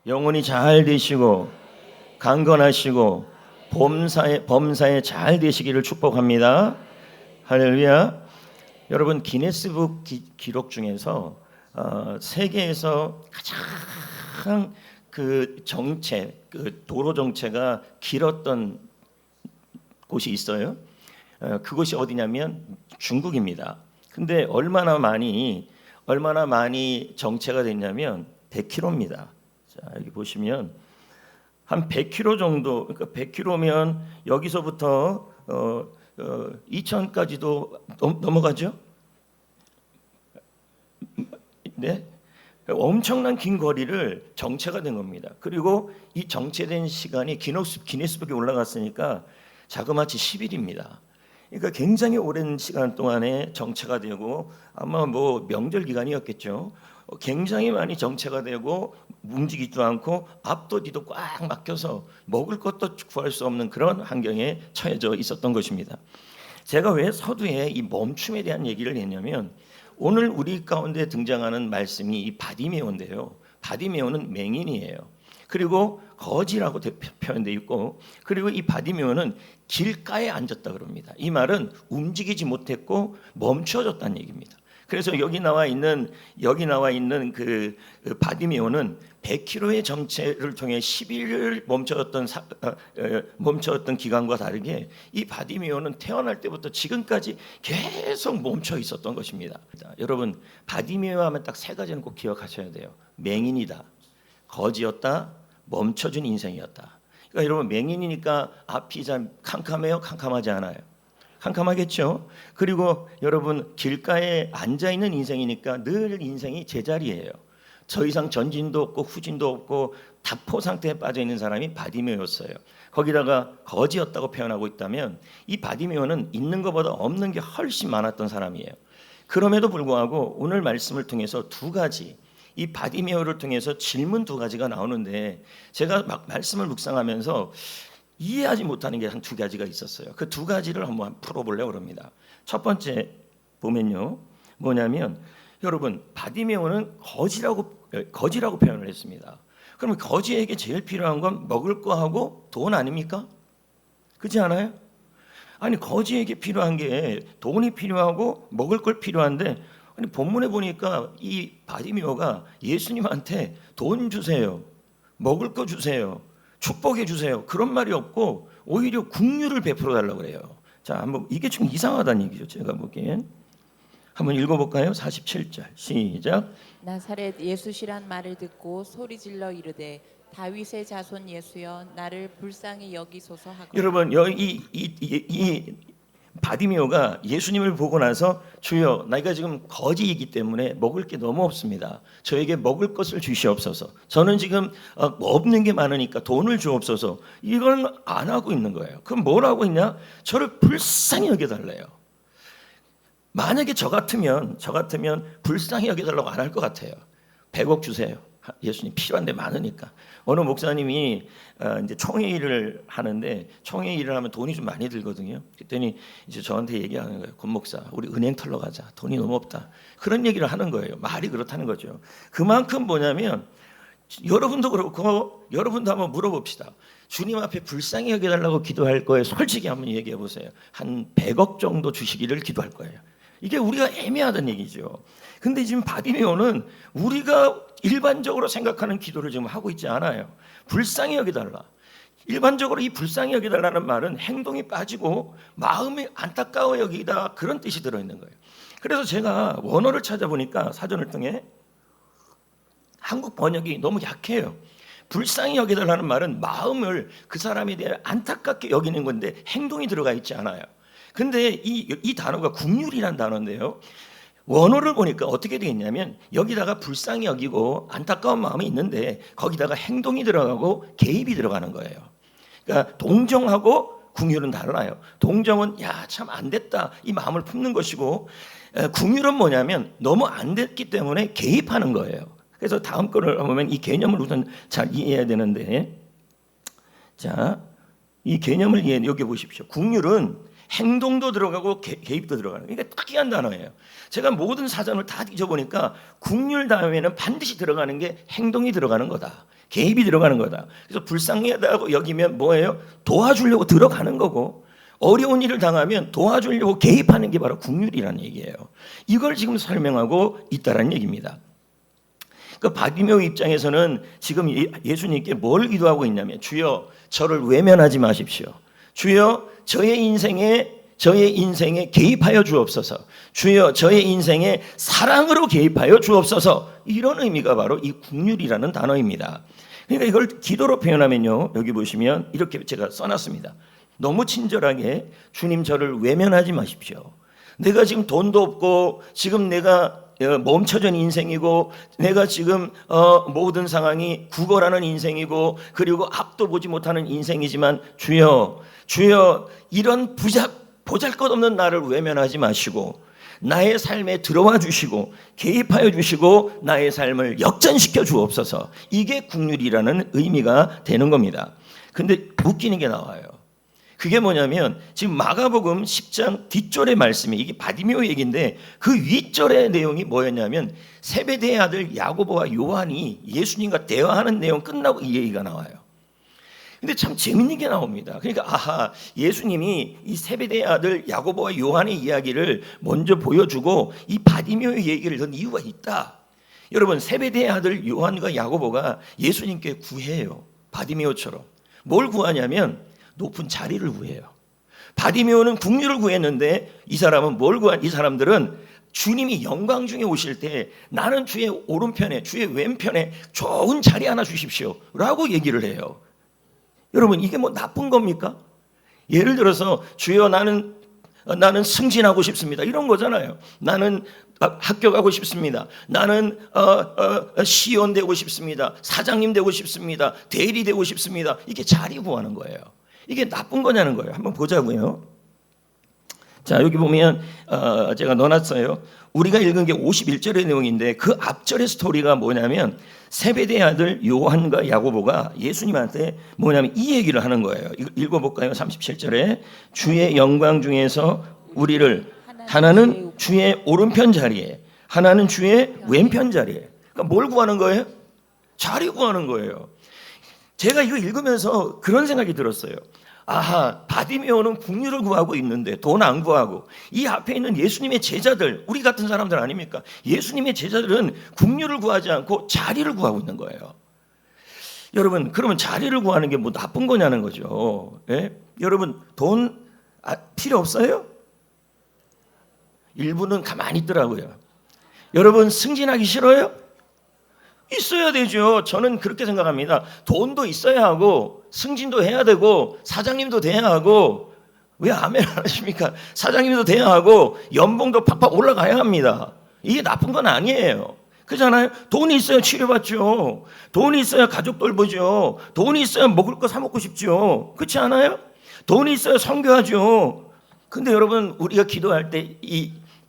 영혼이 잘 되시고 강건하시고 범사에 잘 되시기를 축복합니다. 할렐루야. 여러분 기네스북 기록 중에서 세계에서 가장 그 정체, 그 도로 정체가 길었던 곳이 있어요. 그곳이 어디냐면 중국입니다. 근데 얼마나 많이 정체가 됐냐면 100km입니다. 자, 여기 보시면 한 100km 정도, 그러니까 100km면 여기서부터 2000까지도 넘어가죠? 네. 엄청난 긴 거리를 정체가 된 겁니다. 그리고 이 정체된 시간이 기네스북에 올라갔으니까 자그마치 10일입니다. 그러니까 굉장히 오랜 시간 동안에 정체가 되고 아마 뭐 명절 기간이었겠죠. 굉장히 많이 정체가 되고 움직이지도 않고 앞도 뒤도 꽉 막혀서 먹을 것도 구할 수 없는 그런 환경에 처해져 있었던 것입니다. 제가 왜 서두에 이 멈춤에 대한 얘기를 했냐면 오늘 우리 가운데 등장하는 말씀이 이 바디메오인데요. 바디메오는 맹인이에요. 그리고 거지라고 표현되어 있고, 그리고 이 바디메오는 길가에 앉았다 그럽니다. 이 말은 움직이지 못했고 멈춰졌다는 얘기입니다. 그래서 여기 나와 있는 그 바디메오는 100km의 정체를 통해 10일을 멈춰졌던 기간과 다르게 이 바디메오는 태어날 때부터 지금까지 계속 멈춰 있었던 것입니다. 여러분 바디메오 하면 딱 세 가지는 꼭 기억하셔야 돼요. 맹인이다, 거지였다, 멈춰준 인생이었다. 그러니까 여러분 맹인이니까 앞이 참 캄캄해요? 캄캄하지 않아요? 캄캄하겠죠. 그리고 여러분 길가에 앉아 있는 인생이니까 늘 인생이 제자리예요. 더 이상 전진도 없고 후진도 없고 답포 상태에 빠져 있는 사람이 바디메오였어요. 거기다가 거지였다고 표현하고 있다면 이 바디메오는 있는 것보다 없는 게 훨씬 많았던 사람이에요. 그럼에도 불구하고 오늘 말씀을 통해서 두 가지, 이 바디메오를 통해서 질문 두 가지가 나오는데 제가 막 말씀을 묵상하면서 이해하지 못하는 게 한 두 가지가 있었어요. 그 두 가지를 한번 풀어보려고 합니다. 첫 번째 보면요, 뭐냐면 여러분 바디메오는 거지라고 표현을 했습니다. 그러면 거지에게 제일 필요한 건 먹을 거하고 돈 아닙니까? 그렇지 않아요? 아니 거지에게 필요한 게 돈이 필요하고 먹을 걸 필요한데, 아니 본문에 보니까 이 바디메오가 예수님한테 돈 주세요, 먹을 거 주세요, 축복해 주세요, 그런 말이 없고 오히려 긍휼을 베풀어 달라고 그래요. 자, 한번 이게 좀 이상하다는 얘기죠. 제가 보기엔 한번 읽어볼까요? 47절 시작. 나사렛 예수시란 말을 듣고 소리질러 이르되 다윗의 자손 예수여 나를 불쌍히 여기소서 하고. 여러분 여기 이 바디메오가 예수님을 보고 나서 주여 나이가 지금 거지이기 때문에 먹을 게 너무 없습니다. 저에게 먹을 것을 주시옵소서. 저는 지금 없는 게 많으니까 돈을 주옵소서. 이건 안 하고 있는 거예요. 그럼 뭘 하고 있냐? 저를 불쌍히 여겨달래요. 만약에 저 같으면 불쌍히 여겨달라고 안 할 것 같아요. 100억 주세요. 예수님 필요한데 많으니까. 어느 목사님이 이제 총회의를 하는데 총회 일을 하면 돈이 좀 많이 들거든요. 그랬더니 이제 저한테 얘기하는 거예요. 권 목사, 우리 은행 털러 가자. 돈이 너무 없다. 그런 얘기를 하는 거예요. 말이 그렇다는 거죠. 그만큼 뭐냐면 여러분도 그렇고 여러분도 한번 물어봅시다. 주님 앞에 불쌍히 여겨달라고 기도할 거예요. 솔직히 한번 얘기해 보세요. 한 100억 정도 주시기를 기도할 거예요. 이게 우리가 애매하다는 얘기죠. 근데 지금 바디메오는 우리가 일반적으로 생각하는 기도를 지금 하고 있지 않아요. 불쌍히 여기달라. 일반적으로 이 불쌍히 여기달라는 말은 행동이 빠지고 마음이 안타까워 여기다, 그런 뜻이 들어있는 거예요. 그래서 제가 원어를 찾아보니까 사전을 통해 한국 번역이 너무 약해요. 불쌍히 여기달라는 말은 마음을 그 사람에 대해 안타깝게 여기는 건데 행동이 들어가 있지 않아요. 근데 이 단어가 긍휼이라는 단어인데요. 원어를 보니까 어떻게 되어 있냐면 여기다가 불쌍히 여기고 안타까운 마음이 있는데 거기다가 행동이 들어가고 개입이 들어가는 거예요. 그러니까 동정하고 긍휼은 달라요. 동정은 야, 참 안 됐다, 이 마음을 품는 것이고, 긍휼은 뭐냐면 너무 안 됐기 때문에 개입하는 거예요. 그래서 다음 거를 보면 이 개념을 우선 잘 이해해야 되는데, 자, 이 개념을 여기 보십시오. 긍휼은 행동도 들어가고 개입도 들어가는 거예요. 그러니까 특이한 단어예요. 제가 모든 사전을 다 뒤져보니까 국률 다음에는 반드시 들어가는 게 행동이 들어가는 거다. 개입이 들어가는 거다. 그래서 불쌍하다고 여기면 뭐예요? 도와주려고 들어가는 거고, 어려운 일을 당하면 도와주려고 개입하는 게 바로 국률이라는 얘기예요. 이걸 지금 설명하고 있다는 얘기입니다. 그 바디메오 입장에서는 지금 예수님께 뭘 기도하고 있냐면, 주여 저를 외면하지 마십시오. 주여 저의 인생에 개입하여 주옵소서. 주여 저의 인생에 사랑으로 개입하여 주옵소서. 이런 의미가 바로 이 국률이라는 단어입니다. 그러니까 이걸 기도로 표현하면요, 여기 보시면 이렇게 제가 써놨습니다. 너무 친절하게, 주님 저를 외면하지 마십시오. 내가 지금 돈도 없고 지금 내가 멈춰진 인생이고, 내가 지금 모든 상황이 구걸하는 인생이고, 그리고 앞도 보지 못하는 인생이지만 주여 이런 보잘것없는 나를 외면하지 마시고 나의 삶에 들어와 주시고 개입하여 주시고 나의 삶을 역전시켜 주옵소서. 이게 국률이라는 의미가 되는 겁니다. 근데 웃기는 게 나와요. 그게 뭐냐면 지금 마가복음 10장 뒷절의 말씀이, 이게 바디메오 얘기인데 그 윗절의 내용이 뭐였냐면 세베대의 아들 야고보와 요한이 예수님과 대화하는 내용 끝나고 이 얘기가 나와요. 근데 참 재밌는 게 나옵니다. 그러니까 아하, 예수님이 이 세베대의 아들 야고보와 요한의 이야기를 먼저 보여주고 이 바디메오의 얘기를 던 이유가 있다. 여러분, 세베대의 아들 요한과 야고보가 예수님께 구해요. 바디메오처럼. 뭘 구하냐면 높은 자리를 구해요. 바디메오는 국률을 구했는데 이 사람은 이 사람들은 주님이 영광 중에 오실 때 나는 주의 오른편에, 주의 왼편에 좋은 자리 하나 주십시오 라고 얘기를 해요. 여러분, 이게 뭐 나쁜 겁니까? 예를 들어서 주여 나는 승진하고 싶습니다, 이런 거잖아요. 나는 합격하고 싶습니다. 나는 시의원 되고 싶습니다. 사장님 되고 싶습니다. 대리 되고 싶습니다. 이게 자리 구하는 거예요. 이게 나쁜 거냐는 거예요. 한번 보자고요. 자, 여기 보면 제가 넣어놨어요. 우리가 읽은 게 51절의 내용인데 그 앞절의 스토리가 뭐냐면 세베대의 아들 요한과 야고보가 예수님한테 뭐냐면 이 얘기를 하는 거예요. 읽어볼까요? 37절에 주의 영광 중에서 우리를 하나는 주의 오른편 자리에, 하나는 주의 왼편 자리에. 그러니까 뭘 구하는 거예요? 자리 구하는 거예요. 제가 이거 읽으면서 그런 생각이 들었어요. 아하, 바디메오는 국률을 구하고 있는데 돈 안 구하고, 이 앞에 있는 예수님의 제자들, 우리 같은 사람들 아닙니까? 예수님의 제자들은 국률을 구하지 않고 자리를 구하고 있는 거예요. 여러분, 그러면 자리를 구하는 게 뭐 나쁜 거냐는 거죠. 예? 여러분, 돈 필요 없어요? 일부는 가만히 있더라고요. 여러분, 승진하기 싫어요? 있어야 되죠. 저는 그렇게 생각합니다. 돈도 있어야 하고 승진도 해야 되고 사장님도 돼야 하고, 왜 아멘 안 하십니까? 사장님도 돼야 하고 연봉도 팍팍 올라가야 합니다. 이게 나쁜 건 아니에요. 그렇잖아요. 돈이 있어야 치료받죠. 돈이 있어야 가족 돌보죠. 돈이 있어야 먹을 거 사 먹고 싶죠. 그렇지 않아요? 돈이 있어야 선교하죠. 근데 여러분, 우리가 기도할 때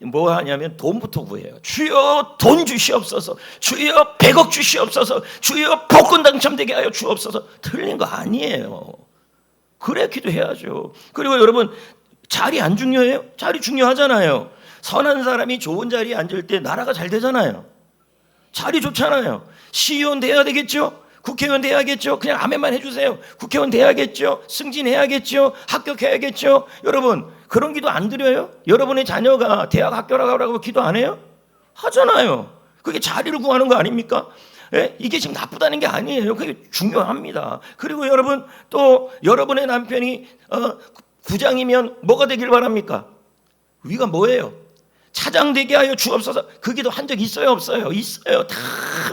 뭐 하냐면 돈부터 구해요. 주여 돈 주시옵소서. 주여 100억 주시옵소서. 주여 복권 당첨되게 하여 주옵소서. 틀린 거 아니에요. 그래 기도해야죠. 그리고 여러분, 자리 안 중요해요? 자리 중요하잖아요. 선한 사람이 좋은 자리에 앉을 때 나라가 잘 되잖아요. 자리 좋잖아요. 시의원 돼야 되겠죠? 국회의원 돼야겠죠? 그냥 아멘만 해주세요. 국회의원 돼야겠죠? 승진해야겠죠? 합격해야겠죠? 여러분, 그런 기도 안 드려요? 여러분의 자녀가 대학 합격하라고 기도 안 해요? 하잖아요. 그게 자리를 구하는 거 아닙니까? 예? 이게 지금 나쁘다는 게 아니에요. 그게 중요합니다. 그리고 여러분, 또 여러분의 남편이 부장이면 뭐가 되길 바랍니까? 위가 뭐예요? 차장 되게 하여 주옵소서. 그 기도 한 적 있어요, 없어요? 있어요. 다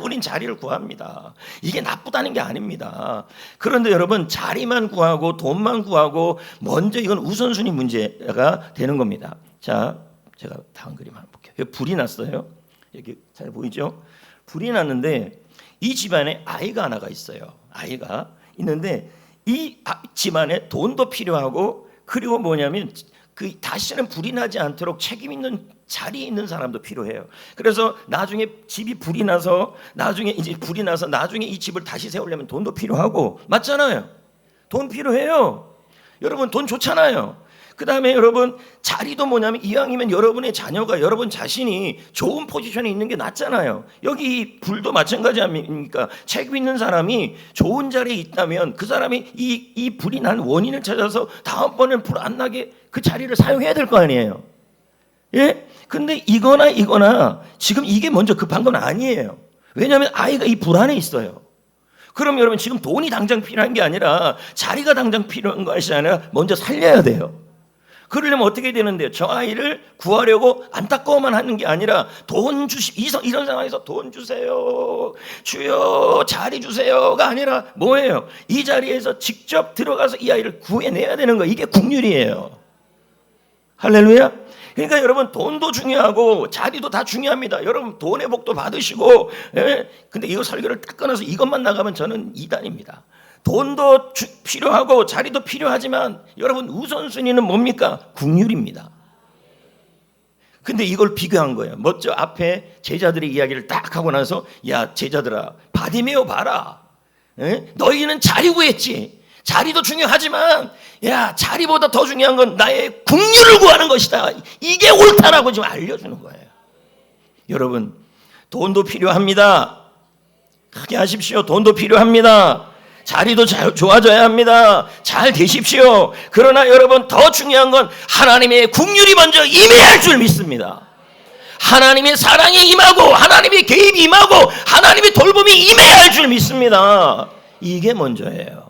우린 자리를 구합니다. 이게 나쁘다는 게 아닙니다. 그런데 여러분, 자리만 구하고 돈만 구하고 먼저, 이건 우선순위 문제가 되는 겁니다. 자, 제가 다음 그림 한번 볼게요. 여기 불이 났어요. 여기 잘 보이죠? 불이 났는데 이 집안에 아이가 하나가 있어요. 아이가 있는데 이 집안에 돈도 필요하고, 그리고 뭐냐면 다시는 불이 나지 않도록 책임 있는 자리에 있는 사람도 필요해요. 그래서 나중에 집이 불이 나서 나중에 이 집을 다시 세우려면 돈도 필요하고, 맞잖아요. 돈 필요해요. 여러분, 돈 좋잖아요. 그 다음에 여러분 자리도 뭐냐면 이왕이면 여러분의 자녀가 여러분 자신이 좋은 포지션에 있는 게 낫잖아요. 여기 불도 마찬가지 아닙니까? 책 읽는 사람이 좋은 자리에 있다면 그 사람이 이 불이 난 원인을 찾아서 다음번엔 불 안 나게 그 자리를 사용해야 될 거 아니에요. 예? 근데 이거나 지금 이게 먼저 급한 건 아니에요. 왜냐하면 아이가 이 불 안에 있어요. 그럼 여러분 지금 돈이 당장 필요한 게 아니라 자리가 당장 필요한 것이 아니라 먼저 살려야 돼요. 그러려면 어떻게 되는데요? 저 아이를 구하려고 안타까워만 하는 게 아니라 돈 이런 상황에서 돈 주세요, 주여 자리 주세요가 아니라 뭐예요? 이 자리에서 직접 들어가서 이 아이를 구해내야 되는 거예요. 이게 국률이에요. 할렐루야. 그러니까 여러분 돈도 중요하고 자리도 다 중요합니다. 여러분 돈의 복도 받으시고, 예? 근데 이거 설교를 딱 끊어서 이것만 나가면 저는 이단입니다. 돈도 필요하고 자리도 필요하지만 여러분 우선순위는 뭡니까? 국률입니다. 근데 이걸 비교한 거예요. 먼저 앞에 제자들의 이야기를 딱 하고 나서 야 제자들아 바디메오 봐라. 예? 너희는 자리 구했지. 자리도 중요하지만 야 자리보다 더 중요한 건 나의 국률을 구하는 것이다. 이게 옳다라고 지금 알려주는 거예요. 여러분 돈도 필요합니다. 크게 하십시오. 돈도 필요합니다. 자리도 좋아져야 합니다. 잘 되십시오. 그러나 여러분 더 중요한 건 하나님의 국률이 먼저 임해야 줄 믿습니다. 하나님의 사랑이 임하고 하나님의 개입이 임하고 하나님의 돌봄이 임해야 줄 믿습니다. 이게 먼저예요.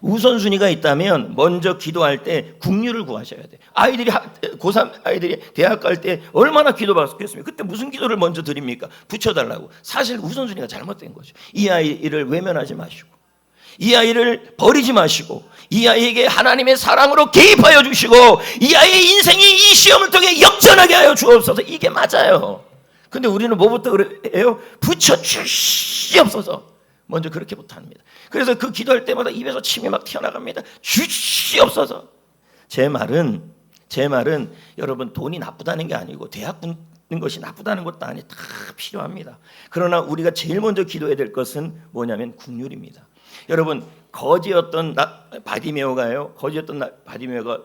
우선순위가 있다면 먼저 기도할 때 국률을 구하셔야 돼요. 아이들이 고3 아이들이 대학 갈 때 얼마나 기도받겠습니까? 그때 무슨 기도를 먼저 드립니까? 붙여달라고. 사실 우선순위가 잘못된 거죠. 이 아이를 외면하지 마시고 이 아이를 버리지 마시고 이 아이에게 하나님의 사랑으로 개입하여 주시고 이 아이의 인생이 이 시험을 통해 역전하게 하여 주옵소서. 이게 맞아요. 근데 우리는 뭐부터 그래요? 붙여주시옵소서. 먼저 그렇게 못합니다. 그래서 그 기도할 때마다 입에서 침이 막 튀어나갑니다. 주시옵소서. 제 말은 여러분 돈이 나쁘다는 게 아니고 대학 붙는 것이 나쁘다는 것도 아니 다 필요합니다. 그러나 우리가 제일 먼저 기도해야 될 것은 뭐냐면 국률입니다. 여러분 거지였던 바디메오가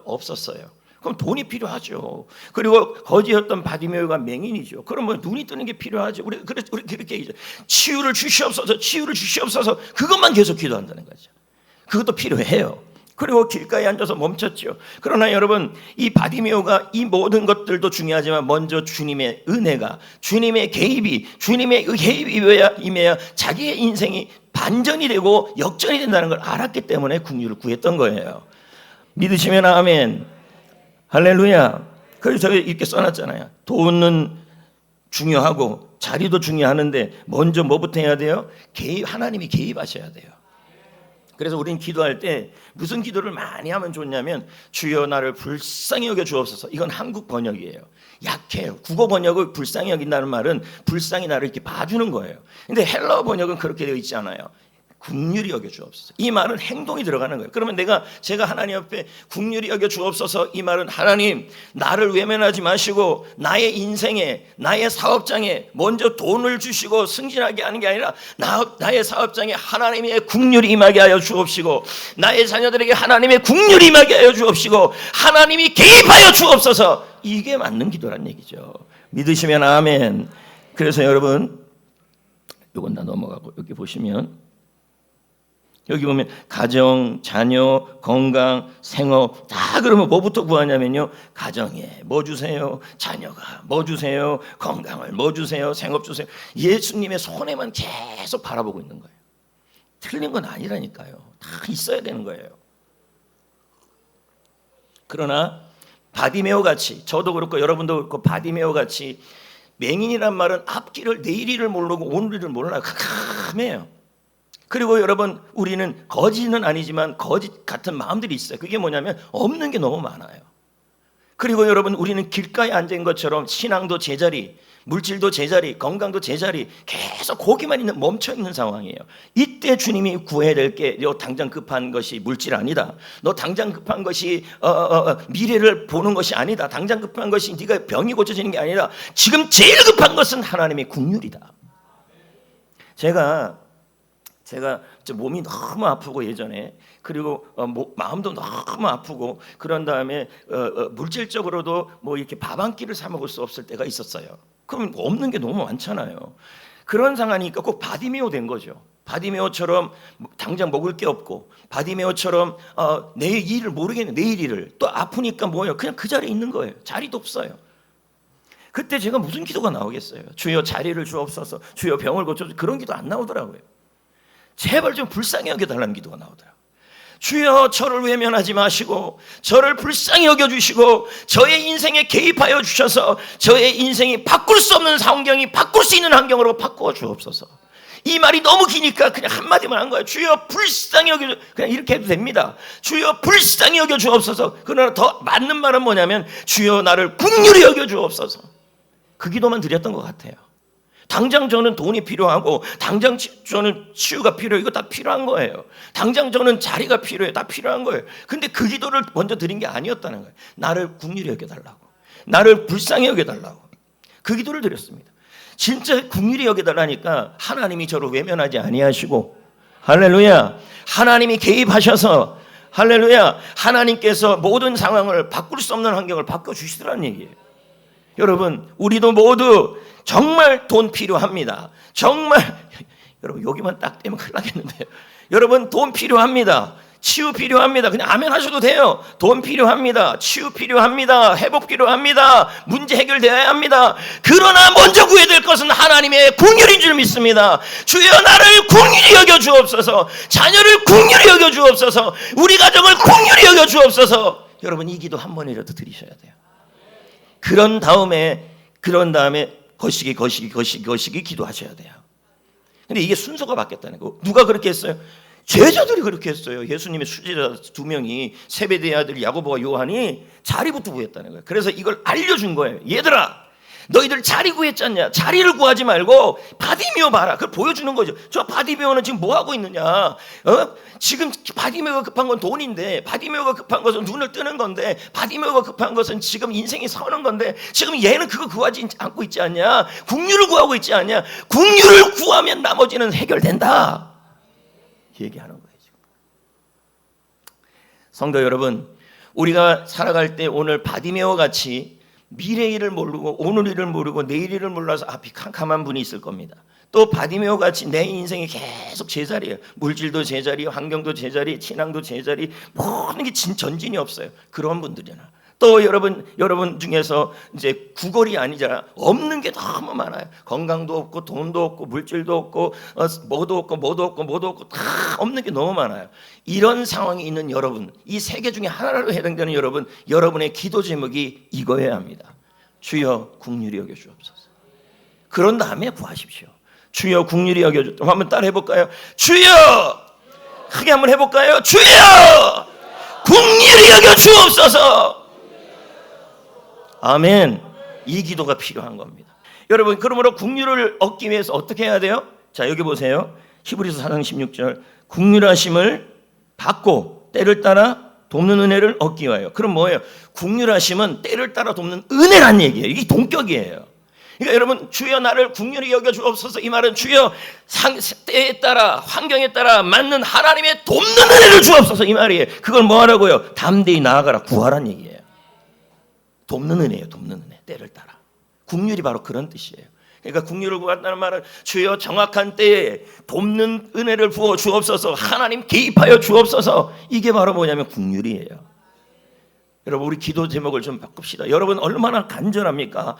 없었어요. 그럼 돈이 필요하죠. 그리고 거지였던 바디메오가 맹인이죠. 그러면 눈이 뜨는 게 필요하죠. 우리 그렇게 얘기죠. 치유를 주시옵소서, 치유를 주시옵소서. 그것만 계속 기도한다는 거죠. 그것도 필요해요. 그리고 길가에 앉아서 멈췄죠. 그러나 여러분 이 바디메오가 이 모든 것들도 중요하지만 먼저 주님의 은혜가 주님의 개입이 임해야 자기의 인생이 반전이 되고 역전이 된다는 걸 알았기 때문에 국률을 구했던 거예요. 믿으시면 아멘. 할렐루야. 그래서 저기 이렇게 써놨잖아요. 돈은 중요하고 자리도 중요하는데 먼저 뭐부터 해야 돼요? 하나님이 개입하셔야 돼요. 그래서 우리는 기도할 때 무슨 기도를 많이 하면 좋냐면 주여 나를 불쌍히 여겨 주옵소서. 이건 한국 번역이에요. 약해요. 국어 번역을 불쌍히 여긴다는 말은 불쌍히 나를 이렇게 봐주는 거예요. 근데 헬라어 번역은 그렇게 되어 있지 않아요. 국률이 여겨 주옵소서. 이 말은 행동이 들어가는 거예요. 그러면 제가 하나님 앞에 국률이 여겨 주옵소서. 이 말은 하나님 나를 외면하지 마시고 나의 인생에 나의 사업장에 먼저 돈을 주시고 승진하게 하는 게 아니라 나의 사업장에 하나님의 국률이 임하게 하여 주옵시고 나의 자녀들에게 하나님의 국률이 임하게 하여 주옵시고 하나님이 개입하여 주옵소서. 이게 맞는 기도란 얘기죠. 믿으시면 아멘. 그래서 여러분 이건 다 넘어가고 여기 보시면 여기 보면 가정, 자녀, 건강, 생업 다 그러면 뭐부터 구하냐면요. 가정에 뭐 주세요? 자녀가 뭐 주세요? 건강을 뭐 주세요? 생업 주세요. 예수님의 손에만 계속 바라보고 있는 거예요. 틀린 건 아니라니까요. 다 있어야 되는 거예요. 그러나 바디메오 같이 저도 그렇고 여러분도 그렇고 바디메오 같이 맹인이란 말은 앞길을 내일을 모르고 오늘을 몰라요. 캄캄해요. 그리고 여러분 우리는 거지는 아니지만 거지 같은 마음들이 있어요. 그게 뭐냐면 없는 게 너무 많아요. 그리고 여러분 우리는 길가에 앉은 것처럼 신앙도 제자리, 물질도 제자리, 건강도 제자리 계속 거기만 멈춰있는 상황이에요. 이때 주님이 구해야 될 게 너 당장 급한 것이 물질 아니다. 너 당장 급한 것이 미래를 보는 것이 아니다. 당장 급한 것이 네가 병이 고쳐지는 게 아니라 지금 제일 급한 것은 하나님의 국률이다. 제가 제가 몸이 너무 아프고 예전에, 그리고 마음도 너무 아프고, 그런 다음에 물질적으로도 뭐 이렇게 밥 한 끼를 사 먹을 수 없을 때가 있었어요. 그럼 없는 게 너무 많잖아요. 그런 상황이니까 꼭 바디메오 된 거죠. 바디메오처럼 당장 먹을 게 없고, 바디메오처럼 내일 일을 모르겠네. 내일 일을 또 아프니까 뭐예요? 그냥 그 자리에 있는 거예요. 자리도 없어요. 그때 제가 무슨 기도가 나오겠어요? 주여 자리를 주옵소서, 주여 병을 고쳐주소서. 그런 기도 안 나오더라고요. 제발 좀 불쌍히 여겨달라는 기도가 나오더라고요. 주여 저를 외면하지 마시고 저를 불쌍히 여겨주시고 저의 인생에 개입하여 주셔서 저의 인생이 바꿀 수 없는 환경이 바꿀 수 있는 환경으로 바꾸어 주옵소서. 이 말이 너무 기니까 그냥 한마디만 한 거예요. 주여 불쌍히 여겨, 그냥 이렇게 해도 됩니다. 주여 불쌍히 여겨 주옵소서. 그러나 더 맞는 말은 뭐냐면 주여 나를 긍휼히 여겨 주옵소서. 그 기도만 드렸던 것 같아요. 당장 저는 돈이 필요하고, 당장 저는 치유가 필요해요. 이거 다 필요한 거예요. 당장 저는 자리가 필요해요. 다 필요한 거예요. 근데 그 기도를 먼저 드린 게 아니었다는 거예요. 나를 긍휼히 여겨달라고, 나를 불쌍히 여겨달라고, 그 기도를 드렸습니다. 진짜 긍휼히 여겨달라니까 하나님이 저를 외면하지 아니하시고, 할렐루야, 하나님이 개입하셔서, 할렐루야, 하나님께서 모든 상황을 바꿀 수 없는 환경을 바꿔주시더라는 얘기예요. 여러분, 우리도 모두 정말 돈 필요합니다. 정말 여러분, 여기만 딱 떼면 큰일 나겠는데요. 여러분, 돈 필요합니다. 치유 필요합니다. 그냥 아멘 하셔도 돼요. 돈 필요합니다. 치유 필요합니다. 회복 필요합니다. 문제 해결되어야 합니다. 그러나 먼저 구해야 될 것은 하나님의 긍휼인 줄 믿습니다. 주여 나를 긍휼히 여겨 주옵소서. 자녀를 긍휼히 여겨 주옵소서. 우리 가정을 긍휼히 여겨 주옵소서. 여러분, 이 기도 한 번이라도 드리셔야 돼요. 그런 다음에 거시기 기도하셔야 돼요. 근데 이게 순서가 바뀌었다는 거. 누가 그렇게 했어요? 제자들이 그렇게 했어요. 예수님의 수제자 2명이, 세베대의 아들 야고보와 요한이 자리부터 구했다는 거예요. 그래서 이걸 알려준 거예요. 얘들아, 너희들 자리 구했지 않냐? 자리를 구하지 말고 바디메오 봐라. 그걸 보여주는 거죠. 저 바디메오는 지금 뭐 하고 있느냐? 지금 바디메오가 급한 건 돈인데, 바디메오가 급한 것은 눈을 뜨는 건데, 바디메오가 급한 것은 지금 인생이 서는 건데, 지금 얘는 그거 구하지 않고 있지 않냐? 긍휼을 구하고 있지 않냐? 긍휼을 구하면 나머지는 해결된다. 얘기하는 거예요. 지금. 성도 여러분, 우리가 살아갈 때 오늘 바디메오 같이 미래 일을 모르고 오늘 일을 모르고 내일 일을 몰라서 앞이 캄캄한 분이 있을 겁니다. 또 바디메오 같이 내 인생이 계속 제자리예요. 물질도 제자리, 환경도 제자리, 신앙도 제자리, 모든 게 전진이 없어요. 그런 분들이나 또 여러분 중에서 이제 구걸이 아니잖아. 없는 게 너무 많아요. 건강도 없고 돈도 없고 물질도 없고 뭐도 없고 다 없는 게 너무 많아요. 이런 상황이 있는 여러분, 이 세 개 중에 하나로 해당되는 여러분, 여러분의 기도 제목이 이거여야 합니다. 주여 긍휼히 여겨 주옵소서. 그런 다음에 구하십시오. 주여 긍휼히 여겨 주옵소서. 한번 따라 해볼까요? 주여! 크게 한번 해볼까요? 주여! 긍휼히 여겨 주옵소서. 아멘. 이 기도가 필요한 겁니다. 여러분, 그러므로 긍휼을 얻기 위해서 어떻게 해야 돼요? 자, 여기 보세요. 히브리서 4장 16절. 긍휼하심을 받고 때를 따라 돕는 은혜를 얻기 위하여. 그럼 뭐예요? 긍휼하심은 때를 따라 돕는 은혜란 얘기예요. 이게 동격이에요. 그러니까 여러분, 주여 나를 긍휼히 여겨 주옵소서. 이 말은 주여 때에 따라 환경에 따라 맞는 하나님의 돕는 은혜를 주옵소서. 이 말이에요. 그걸 뭐 하라고요? 담대히 나아가라, 구하란 얘기예요. 돕는 은혜예요. 돕는 은혜. 때를 따라. 긍휼이 바로 그런 뜻이에요. 그러니까 긍휼을 구한다는 말은 주여 정확한 때에 돕는 은혜를 부어 주옵소서. 하나님 개입하여 주옵소서. 이게 바로 뭐냐면 긍휼이에요. 여러분, 우리 기도 제목을 좀 바꿉시다. 여러분 얼마나 간절합니까?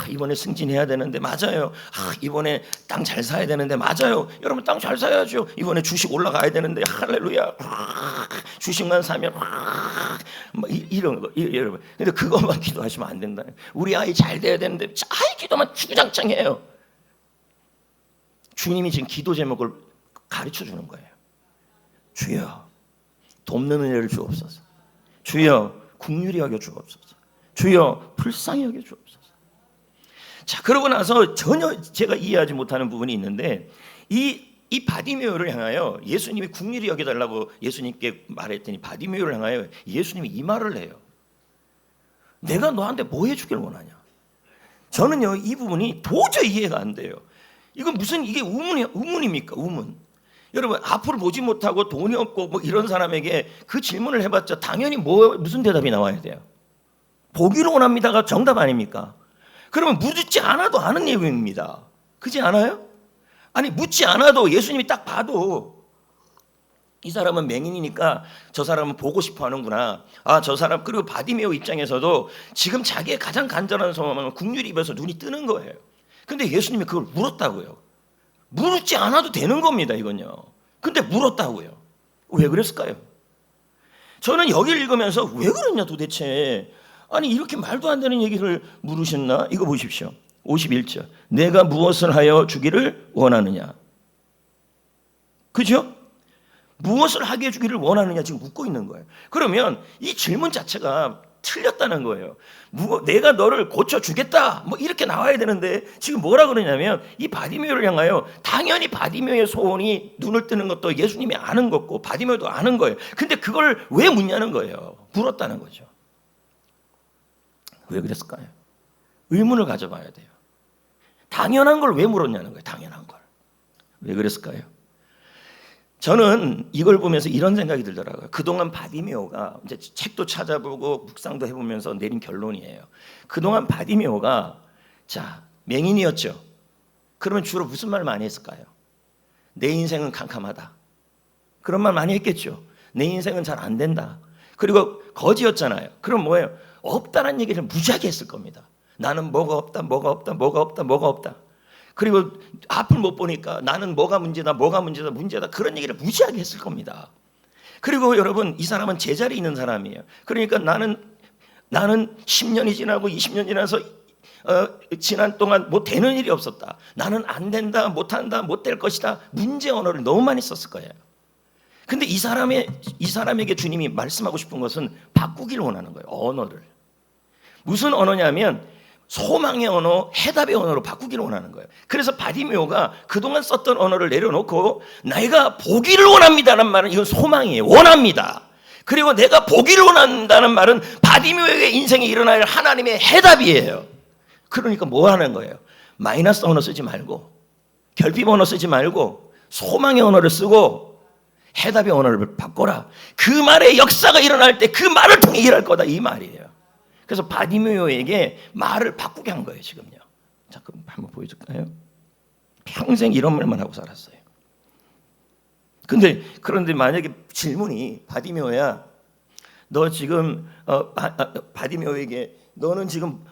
이번에 승진해야 되는데, 맞아요. 이번에 땅 잘 사야 되는데, 맞아요. 여러분 땅 잘 사야죠. 이번에 주식 올라가야 되는데, 할렐루야. 주식만 사면 이런 거, 여러분. 근데 그것만 기도하시면 안 된다. 우리 아이 잘 돼야 되는데, 아이 기도만 주구장창해요. 주님이 지금 기도 제목을 가르쳐 주는 거예요. 주여 돕는 은혜를 주옵소서. 주여 긍휼히 여겨 주옵소서. 주여 불쌍히 여겨 주옵소서. 자, 그러고 나서 전혀 제가 이해하지 못하는 부분이 있는데, 이 바디메오를 향하여 예수님이 긍휼히 여겨달라고 예수님께 말했더니 바디메오를 향하여 예수님이 이 말을 해요. 내가 너한테 뭐 해주길 원하냐? 저는요, 이 부분이 도저히 이해가 안 돼요. 이건 무슨, 이게 의문입니까? 의문. 여러분 앞을 보지 못하고 돈이 없고 뭐 이런 사람에게 그 질문을 해봤자 당연히 무슨 대답이 나와야 돼요? 보기를 원합니다가 정답 아닙니까? 그러면 묻지 않아도 아는 내용입니다. 그렇지 않아요? 아니 묻지 않아도 예수님이 딱 봐도 이 사람은 맹인이니까 저 사람은 보고 싶어 하는구나. 아, 저 사람, 그리고 바디메오 입장에서도 지금 자기의 가장 간절한 소망은 국률이 입에서 눈이 뜨는 거예요. 근데 예수님이 그걸 물었다고요. 물지 않아도 되는 겁니다, 이건요. 근데 물었다고요. 왜 그랬을까요? 저는 여기를 읽으면서 왜 그랬냐 도대체. 아니 이렇게 말도 안 되는 얘기를 물으셨나? 이거 보십시오. 51절. 내가 무엇을 하여 주기를 원하느냐? 그죠? 무엇을 하게 해주기를 원하느냐 지금 묻고 있는 거예요. 그러면 이 질문 자체가 틀렸다는 거예요. 내가 너를 고쳐주겠다 뭐 이렇게 나와야 되는데 지금 뭐라 그러냐면 이 바디메오를 향하여 당연히 바디메오의 소원이 눈을 뜨는 것도 예수님이 아는 거고 바디메오도 아는 거예요. 근데 그걸 왜 묻냐는 거예요. 물었다는 거죠. 왜 그랬을까요? 의문을 가져봐야 돼요. 당연한 걸 왜 물었냐는 거예요. 당연한 걸. 왜 그랬을까요? 저는 이걸 보면서 이런 생각이 들더라고요. 그동안 바디메오가 이제 책도 찾아보고 묵상도 해보면서 내린 결론이에요. 그동안 바디메오가 자 맹인이었죠. 그러면 주로 무슨 말 많이 했을까요? 내 인생은 캄캄하다. 그런 말 많이 했겠죠. 내 인생은 잘 안 된다. 그리고 거지였잖아요. 그럼 뭐예요? 없다는 얘기를 무지하게 했을 겁니다. 나는 뭐가 없다, 뭐가 없다, 뭐가 없다, 뭐가 없다. 그리고 앞을 못 보니까 나는 뭐가 문제다, 뭐가 문제다, 문제다 그런 얘기를 무지하게 했을 겁니다. 그리고 여러분 이 사람은 제자리에 있는 사람이에요. 그러니까 나는 10년이 지나고 20년 지나서 지난 동안 뭐 되는 일이 없었다. 나는 안 된다, 못한다, 못 될 것이다. 문제 언어를 너무 많이 썼을 거예요. 근데 이 사람에게 주님이 말씀하고 싶은 것은 바꾸기를 원하는 거예요. 언어를. 무슨 언어냐면 소망의 언어, 해답의 언어로 바꾸기를 원하는 거예요. 그래서 바디메오가 그동안 썼던 언어를 내려놓고 내가 보기를 원합니다라는 말은 이건 소망이에요. 원합니다. 그리고 내가 보기를 원한다는 말은 바디메오의 인생에 일어날 하나님의 해답이에요. 그러니까 뭐 하는 거예요? 마이너스 언어 쓰지 말고 결핍 언어 쓰지 말고 소망의 언어를 쓰고 해답의 언어를 바꿔라. 그 말의 역사가 일어날 때 그 말을 통해 일할 거다 이 말이에요. 그래서 바디메오에게 말을 바꾸게 한 거예요 지금요. 자 그럼 한번 보여줄까요? 평생 이런 말만 하고 살았어요. 그런데 만약에 질문이 바디메오야 너 지금 바디메오에게 너는 지금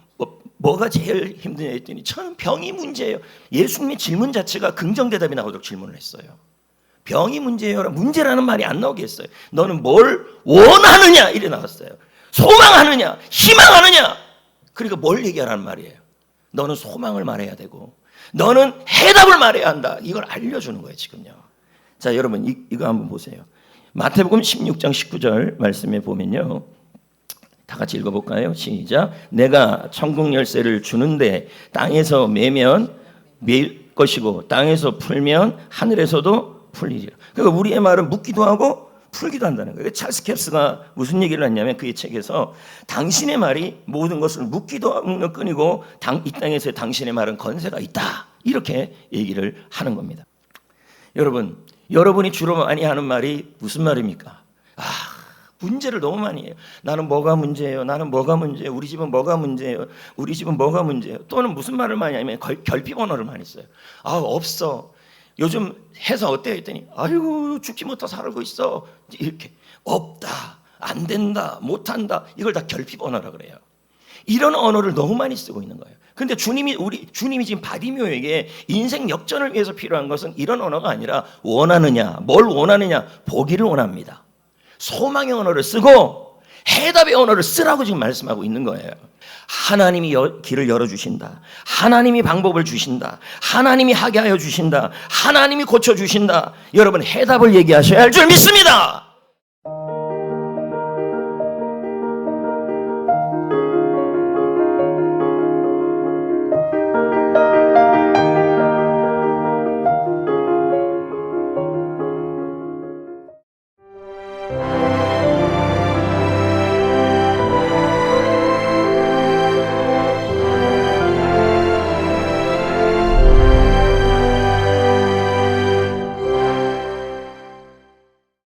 뭐가 제일 힘드냐 했더니 저는 병이 문제예요. 예수님의 질문 자체가 긍정 대답이 나오도록 질문을 했어요. 병이 문제예요. 문제라는 말이 안 나오게 했어요. 너는 뭘 원하느냐 이래 나왔어요. 소망하느냐 희망하느냐. 그러니까 뭘 얘기하라는 말이에요. 너는 소망을 말해야 되고 너는 해답을 말해야 한다. 이걸 알려주는 거예요 지금요. 자 여러분 이거 한번 보세요. 마태복음 16장 19절 말씀에 보면요. 다 같이 읽어볼까요? 시작. 내가 천국 열쇠를 주는데 땅에서 매면 매일 것이고 땅에서 풀면 하늘에서도 풀리리라. 그러니까 우리의 말은 묻기도 하고 풀기도 한다는 거예요. 찰스 캡스가 무슨 얘기를 했냐면 그의 책에서 당신의 말이 모든 것을 묻기도 없는 끈이고 이 땅에서의 당신의 말은 건세가 있다. 이렇게 얘기를 하는 겁니다. 여러분이 주로 많이 하는 말이 무슨 말입니까? 문제를 너무 많이 해요. 나는 뭐가 문제예요? 나는 뭐가 문제예요? 우리 집은 뭐가 문제예요? 우리 집은 뭐가 문제예요? 또는 무슨 말을 많이 하냐면 결핍 언어를 많이 써요. 없어. 요즘 회사 어때요? 했더니 아이고 죽지 못하 살고 있어. 이렇게 없다, 안 된다, 못한다. 이걸 다 결핍 언어라 그래요. 이런 언어를 너무 많이 쓰고 있는 거예요. 근데 주님이 지금 바디메오에게 인생 역전을 위해서 필요한 것은 이런 언어가 아니라 원하느냐, 뭘 원하느냐, 보기를 원합니다. 소망의 언어를 쓰고 해답의 언어를 쓰라고 지금 말씀하고 있는 거예요. 하나님이 길을 열어주신다. 하나님이 방법을 주신다. 하나님이 하게 하여 주신다. 하나님이 고쳐주신다. 여러분 해답을 얘기하셔야 할 줄 믿습니다.